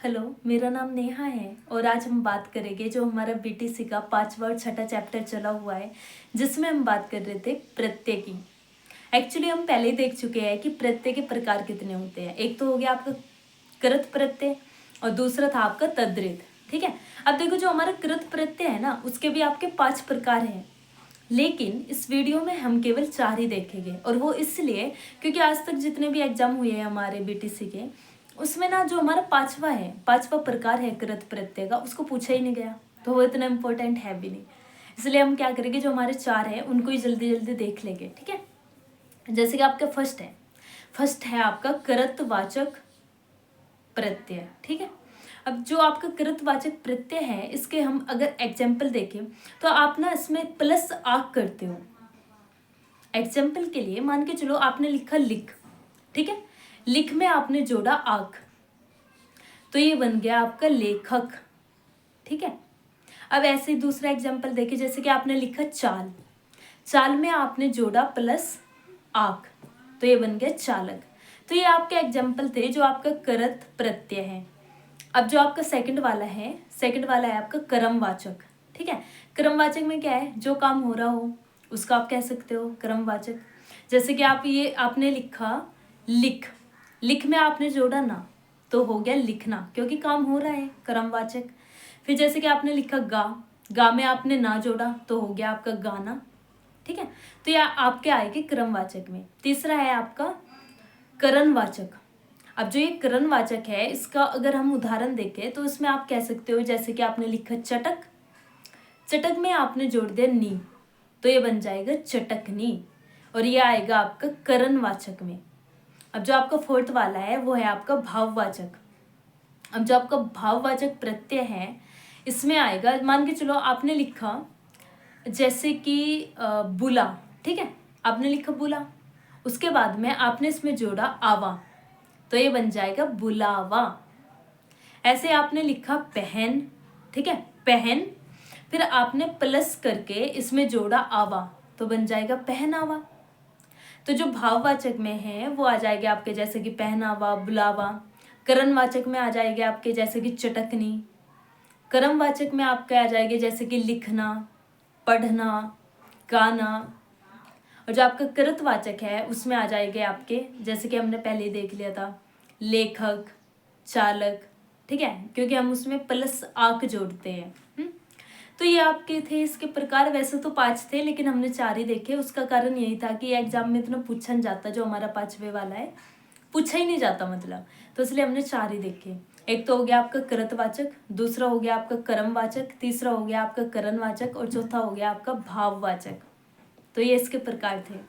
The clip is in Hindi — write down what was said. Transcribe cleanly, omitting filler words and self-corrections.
हेलो, मेरा नाम नेहा है और आज हम बात करेंगे जो हमारा बीटीसी का 5वां और 6ठा चैप्टर चला हुआ है, जिसमें हम बात कर रहे थे प्रत्यय की। एक्चुअली हम पहले ही देख चुके हैं कि प्रत्यय के प्रकार कितने होते हैं। एक तो हो गया आपका कृत प्रत्यय और दूसरा था आपका तद्धित। ठीक है, अब देखो जो हमारा कृत प्रत्यय है ना, उसके भी आपके 5 प्रकार हैं, लेकिन इस वीडियो में हम केवल 4 ही देखेंगे। और वो इसलिए क्योंकि आज तक जितने भी एग्जाम हुए हैं हमारे बीटीसी के, उसमें ना जो हमारा 5वां प्रकार है कृत प्रत्यय का, उसको पूछा ही नहीं गया, तो वो इतना इम्पोर्टेंट है भी नहीं। इसलिए हम क्या करेंगे, जो हमारे 4 हैं उनको ही जल्दी जल्दी देख लेंगे। ठीक है, जैसे कि आपका फर्स्ट है आपका कृतवाचक प्रत्यय। ठीक है, अब जो आपका कृतवाचक प्रत्यय है, इसके हम अगर एग्जाम्पल देखें तो आप ना इसमें प्लस आक करते हो। एग्जाम्पल के लिए मान के चलो आपने लिखा लिख, ठीक है, लिख में आपने जोड़ा आक, तो ये बन गया आपका लेखक। ठीक है, अब ऐसे ही दूसरा एग्जाम्पल देखिए, जैसे कि आपने लिखा चाल, चाल में आपने जोड़ा प्लस आक, तो ये बन गया चालक। तो ये आपके एग्जाम्पल थे जो आपका करत प्रत्यय है। अब जो आपका सेकंड वाला है आपका कर्मवाचक। ठीक है, कर्मवाचक में क्या है, जो काम हो रहा हो उसका आप कह सकते हो कर्मवाचक। जैसे कि आप ये आपने लिखा लिख, लिख में आपने जोड़ा ना, तो हो गया लिखना, क्योंकि काम हो रहा है, कर्मवाचक। फिर जैसे कि आपने लिखा गा, गा में आपने ना जोड़ा, तो हो गया आपका गाना। ठीक है, तो यह आपके आएगी क्रमवाचक में। तीसरा है आपका करणवाचक। अब जो ये करणवाचक है, इसका अगर हम उदाहरण देखें तो इसमें आप कह सकते हो, जैसे कि आपने लिखा चटक, चटक में आपने जोड़ दिया नी, तो ये बन जाएगा चटकनी, और ये आएगा आपका करणवाचक में। अब जो आपका फोर्थ वाला है वो है आपका भाववाचक। अब जो आपका भाववाचक प्रत्यय है, इसमें आएगा, मान के चलो आपने लिखा जैसे कि बुला, ठीक है, आपने लिखा बुला, उसके बाद में आपने इसमें जोड़ा आवा, तो ये बन जाएगा बुलावा। ऐसे आपने लिखा पहन, ठीक है, पहन, फिर आपने प्लस करके इसमें जोड़ा आवा, तो बन जाएगा पहनावा। तो जो भाववाचक में है वो आ जाएगा आपके जैसे कि पहनावा, बुलावा। करणवाचक में आ जाएगा आपके जैसे कि चटकनी। कर्मवाचक में आपके आ जाएंगे जैसे कि लिखना, पढ़ना, गाना। और जो आपका कृतवाचक है उसमें आ जाएंगे आपके जैसे कि हमने पहले ही देख लिया था, लेखक, चालक। ठीक है, क्योंकि हम उसमें प्लस आक जोड़ते हैं। तो ये आपके थे इसके प्रकार। वैसे तो 5 थे, लेकिन हमने 4 ही देखे। उसका कारण यही था कि एग्जाम में इतना पूछा नहीं जाता, जो हमारा 5वें वाला है पूछा ही नहीं जाता मतलब, तो इसलिए हमने 4 ही देखे। एक तो हो गया आपका कृतवाचक, दूसरा हो गया आपका कर्मवाचक, तीसरा हो गया आपका करणवाचक, और चौथा हो गया आपका भाववाचक। तो ये इसके प्रकार थे।